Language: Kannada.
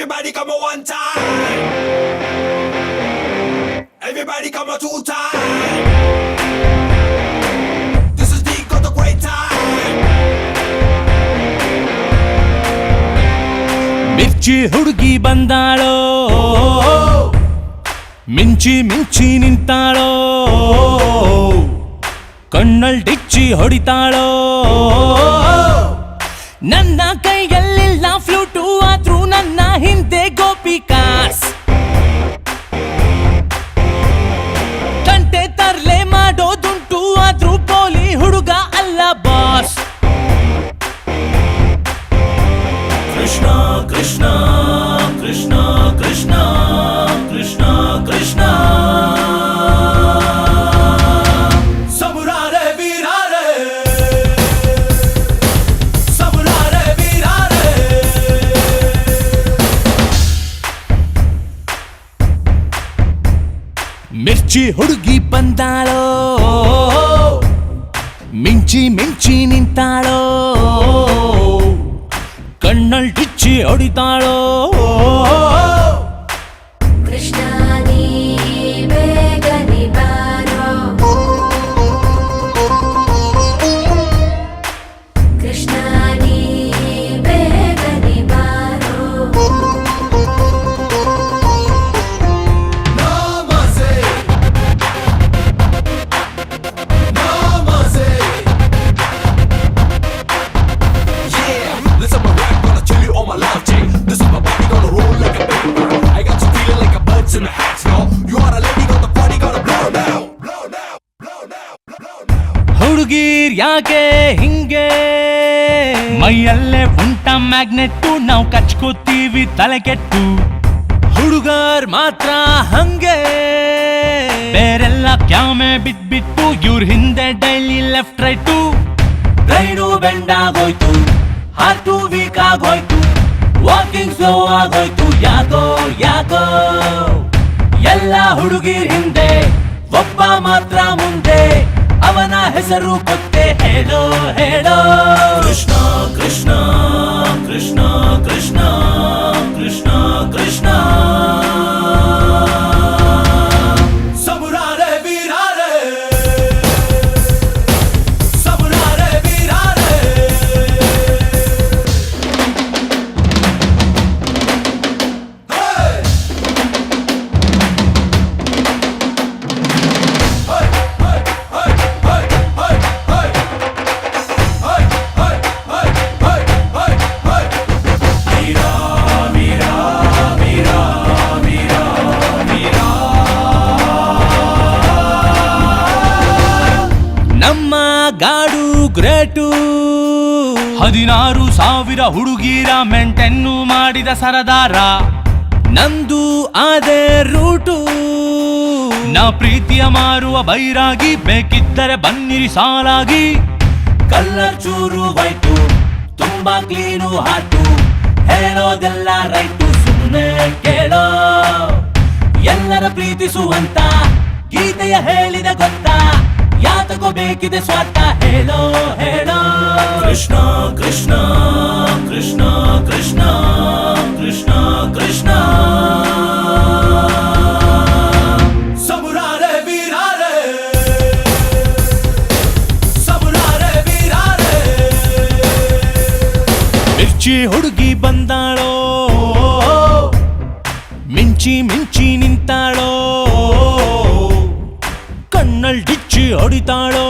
Everybody come on one time. Everybody come on two time. This is the got the great time. ಮಿರ್ಚಿ ಹುಡುಗಿ ಬಂದಾಳೋ, ಮಿಂಚಿ ಮಿಂಚಿ ನಿಂತಾಳೋ, ಕಣ್ಣಲ್ ಡಿಚ್ಚಿ ಹೊಡಿತಾಳೋ. ನನ್ನ ಕೈಯಲ್ಲಿಲ್ಲ ಫ್ಲೂಟು ಆದ್ರೂ ನನ್ನ ಹಿಂದೆ ಗೋಪಿಕಾಸ್. ತಂಟೆ ತರ್ಲೆ ಮಾಡೋದುಂಟು ಆದ್ರೂ ಪೋಲಿ ಹುಡುಗ ಅಲ್ಲ boss. Krishna Krishna Krishna Krishna Krishna Krishna Samurare virare, samurare virare. ಮಿರ್ಚಿ ಹುಡುಗಿ ಬಂದಾಳೋ, ಮಿಂಚಿ ಮಿಂಚಿ ನಿಂತಾಳೋ, ಕಣ್ಣಲ್ ಡಿಚ್ಚಿ ಹೊಡಿತಾಳೋ. ಕೃಷ್ಣ ನೀ ಬೇಗನೆ ಬಾರೋ, ಕೃಷ್ಣ ನೀ ಬೇಗನೆ ಬಾರೋ. Namaste, namaste. Yeah, listen my rap, gonna tell you all my love, Jay. This is my body gonna roll like a paper. I got you feeling like a birds in the hatch now. You are a lady, got the party gonna blow now, blow now, blow now, blow now. ಹುಡುಗೀರ್ ಯಾಕೆ ಹಿಂಗೆ, ಮೈಯಲ್ಲೇ ಉಂಟ ಮ್ಯಾಗ್ನೆಟ್ಟು, ನಾವು ಕಚ್ಕೋತೀವಿ ತಲೆಕೆಟ್ಟು. ಹುಡುಗರ್ ಮಾತ್ರ ಹಂಗೆ, ಬೇರೆಲ್ಲ ಕ್ಯಾಮೆ ಬಿಟ್ಬಿಟ್ಟು ಇವ್ರ ಹಿಂದೆ daily left right. Brain bend ಆಗೋಯ್ತು, ಹಾರ್ಟು ವೀಕ್ ಆಗೋಯ್ತು, ವಾಕಿಂಗ್ ಸ್ಲೋ ಆಗೋಯ್ತು. ಯಾಕೋ ಯಾಕೋ ಎಲ್ಲ ಹುಡುಗಿರ್ ಹಿಂದೆ ಒಬ್ಬ ಮಾತ್ರ ಮುಂದೆ, ಅವನ ಹೆಸರು ಗೊತ್ತೇ ಹೇಳೋ ಹೇಳೋ. Krishna Krishna Krishna Krishna Krishna Krishna Samurare virare, samurare virare. Hey! Hey, hey, hey, hey, hey, hey. Hey, hey, hey, hey, hey, hey. Mira, mira, mira, mira, mira. ನಮ್ಮ ಗಾಡು ಗ್ರೇಟು, 16,000 ಹುಡುಗಿರ ಮೆಂಟೆನ್ನು ಮಾಡಿದ ಸರದಾರ. ನಂದು ಅದೇ ರೂಟು, ನಾ ಪ್ರೀತಿಯ ಮಾರುವ ಬೈರಾಗಿ, ಬೇಕಿದ್ದರೆ ಬನ್ನಿರಿ ಸಾಲಾಗಿ. ಕಲ್ಲರ್ ಚೂರು ವೈಟು, ತುಂಬಾ ಕ್ಲೀನು ಹಾಟು, ಹೇಳೋದೆಲ್ಲ ರೈಟು, ಸುಮ್ಮನೆ ಕೇಳೋ. ಎಲ್ಲರ ಪ್ರೀತಿಸುವಂತ ಗೀತೆಯ ಹೇಳಿದ ಗೊತ್ತಾ, ಯಾತಕೋ ಬೇಕಿದೆ ಸ್ವಾರ್ಥ, ಹೇಳೋ ಹೇಳೋ. Krishna Krishna Krishna Krishna Krishna Krishna Samurare virare, samurare virare. ಮಿರ್ಚಿ ಹುಡುಗಿ ಬಂದಾಳೋ, ಮಿಂಚಿ ಮಿಂಚಿ ನಿಂತಾಳೋ, ಕಣ್ಣಲ್ ಡಿಚ್ಚಿ ಹೊಡಿತಾಳೋ.